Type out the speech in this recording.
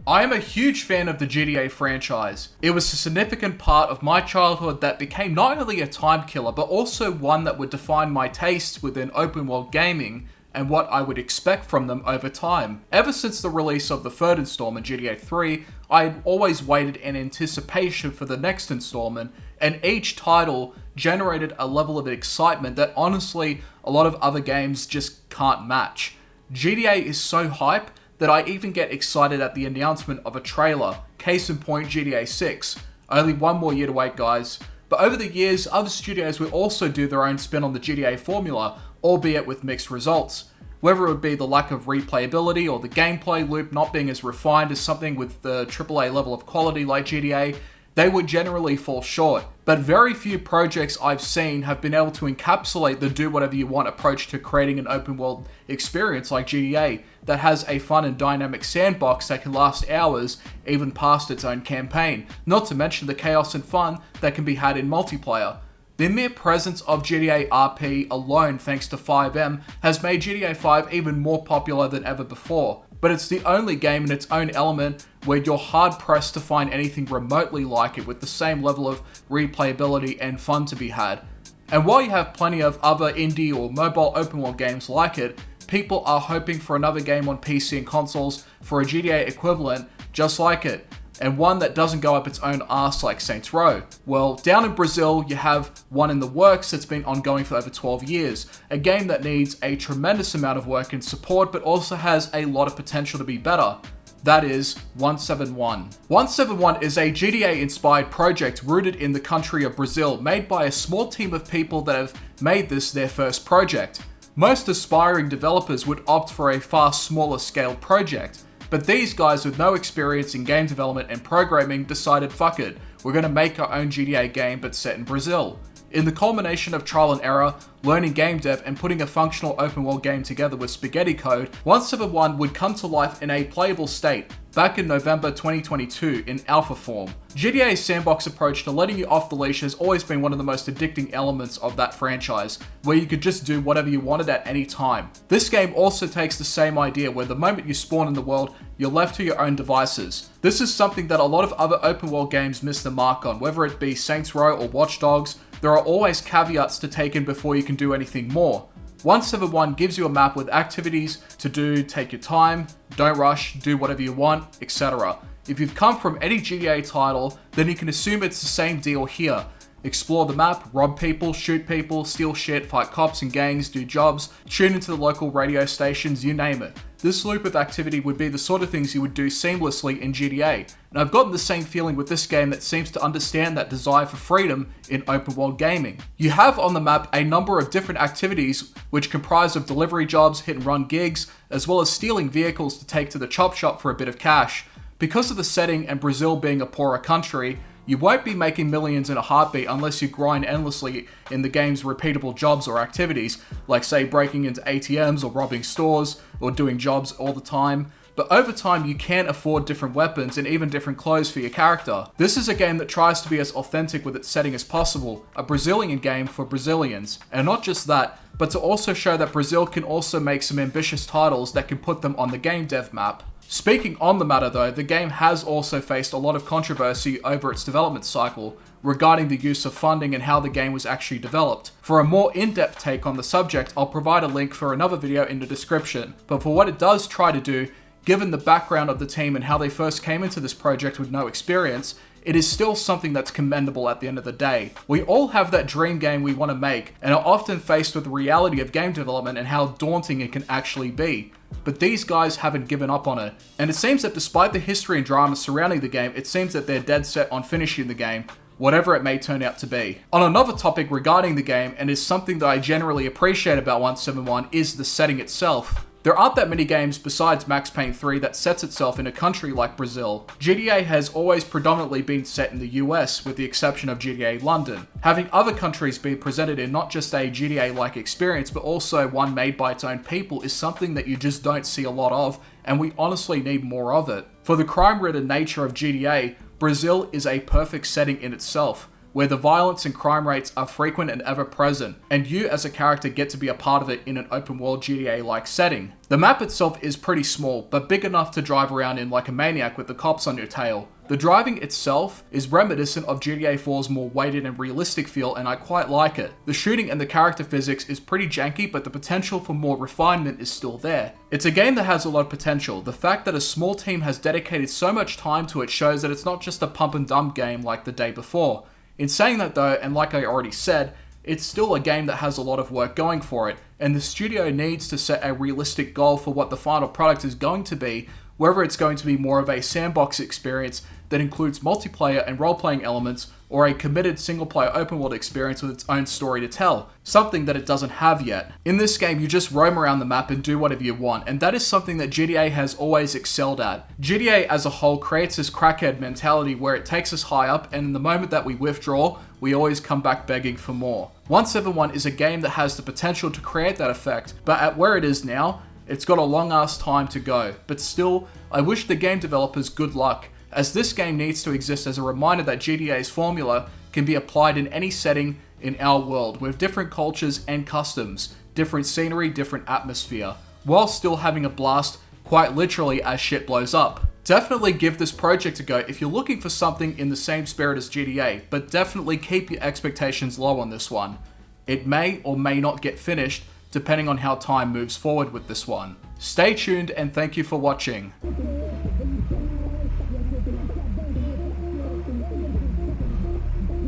I am a huge fan of the GTA franchise. It was a significant part of my childhood that became not only a time killer, but also one that would define my tastes within open world gaming and what I would expect from them over time. Ever since the release of the third installment, GTA 3, I had always waited in anticipation for the next installment, and each title generated a level of excitement that honestly a lot of other games just can't match. GTA is so hype that I even get excited at the announcement of a trailer. Case in point, GTA 6. Only one more year to wait, guys. But over the years, other studios will also do their own spin on the GTA formula, albeit with mixed results. Whether it would be the lack of replayability or the gameplay loop not being as refined as something with the AAA level of quality like GTA, they would generally fall short. But very few projects I've seen have been able to encapsulate the do-whatever-you-want approach to creating an open-world experience like GTA that has a fun and dynamic sandbox that can last hours, even past its own campaign, not to mention the chaos and fun that can be had in multiplayer. The mere presence of GTA RP alone, thanks to 5M, has made GTA 5 even more popular than ever before. But it's the only game in its own element where you're hard-pressed to find anything remotely like it with the same level of replayability and fun to be had. And while you have plenty of other indie or mobile open-world games like it, people are hoping for another game on PC and consoles for a GTA equivalent just like it, and one that doesn't go up its own arse like Saints Row. Well, down in Brazil, you have one in the works that's been ongoing for over 12 years, a game that needs a tremendous amount of work and support, but also has a lot of potential to be better. That is 171. 171 is a GTA-inspired project rooted in the country of Brazil, made by a small team of people that have made this their first project. Most aspiring developers would opt for a far smaller scale project, but these guys with no experience in game development and programming decided, fuck it, we're going to make our own GTA game but set in Brazil. In the culmination of trial and error, learning game dev and putting a functional open world game together with spaghetti code, 171 would come to life in a playable state back in November 2022 in alpha form. GTA's sandbox approach to letting you off the leash has always been one of the most addicting elements of that franchise, where you could just do whatever you wanted at any time. This game also takes the same idea where the moment you spawn in the world, you're left to your own devices. This is something that a lot of other open world games miss the mark on, whether it be Saints Row or Watch Dogs. There are always caveats to take in before you can do anything more. 171 gives you a map with activities to do, take your time, don't rush, do whatever you want, etc. If you've come from any GTA title, then you can assume it's the same deal here. Explore the map, rob people, shoot people, steal shit, fight cops and gangs, do jobs, tune into the local radio stations, you name it. This loop of activity would be the sort of things you would do seamlessly in GTA, and I've gotten the same feeling with this game that seems to understand that desire for freedom in open world gaming. You have on the map a number of different activities which comprise of delivery jobs, hit and run gigs, as well as stealing vehicles to take to the chop shop for a bit of cash. Because of the setting and Brazil being a poorer country, You won't be making millions in a heartbeat unless you grind endlessly in the game's repeatable jobs or activities, like say breaking into ATMs or robbing stores or doing jobs all the time. But over time, you can afford different weapons and even different clothes for your character. This is a game that tries to be as authentic with its setting as possible, a Brazilian game for Brazilians. And not just that, but to also show that Brazil can also make some ambitious titles that can put them on the game dev map. Speaking on the matter though, the game has also faced a lot of controversy over its development cycle regarding the use of funding and how the game was actually developed. For a more in-depth take on the subject, I'll provide a link for another video in the description. But for what it does try to do, given the background of the team and how they first came into this project with no experience, it is still something that's commendable at the end of the day. We all have that dream game we want to make and are often faced with the reality of game development and how daunting it can actually be. But these guys haven't given up on it. And it seems that despite the history and drama surrounding the game, it seems that they're dead set on finishing the game, whatever it may turn out to be. On another topic regarding the game, and is something that I generally appreciate about 171, is the setting itself. There aren't that many games besides Max Payne 3 that sets itself in a country like Brazil. GTA has always predominantly been set in the US, with the exception of GTA London. Having other countries be presented in not just a GTA-like experience, but also one made by its own people is something that you just don't see a lot of, and we honestly need more of it. For the crime-ridden nature of GTA, Brazil is a perfect setting in itself, where the violence and crime rates are frequent and ever present, and you as a character get to be a part of it in an open world GTA-like setting. The map itself is pretty small, but big enough to drive around in like a maniac with the cops on your tail. The driving itself is reminiscent of GTA 4's more weighted and realistic feel, and I quite like it. The shooting and the character physics is pretty janky, but the potential for more refinement is still there. It's a game that has a lot of potential. The fact that a small team has dedicated so much time to it shows that it's not just a pump and dump game like the day before. In saying that though, and like I already said, it's still a game that has a lot of work going for it, and the studio needs to set a realistic goal for what the final product is going to be, whether it's going to be more of a sandbox experience that includes multiplayer and role-playing elements, or a committed single-player open-world experience with its own story to tell, something that it doesn't have yet. In this game, you just roam around the map and do whatever you want, and that is something that GTA has always excelled at. GTA as a whole creates this crackhead mentality where it takes us high up, and in the moment that we withdraw, we always come back begging for more. 171 is a game that has the potential to create that effect, but at where it is now, it's got a long ass time to go. But still, I wish the game developers good luck, as this game needs to exist as a reminder that GTA's formula can be applied in any setting in our world, with different cultures and customs, different scenery, different atmosphere, while still having a blast, quite literally, as shit blows up. Definitely give this project a go if you're looking for something in the same spirit as GTA, but definitely keep your expectations low on this one. It may or may not get finished, depending on how time moves forward with this one. Stay tuned and thank you for watching.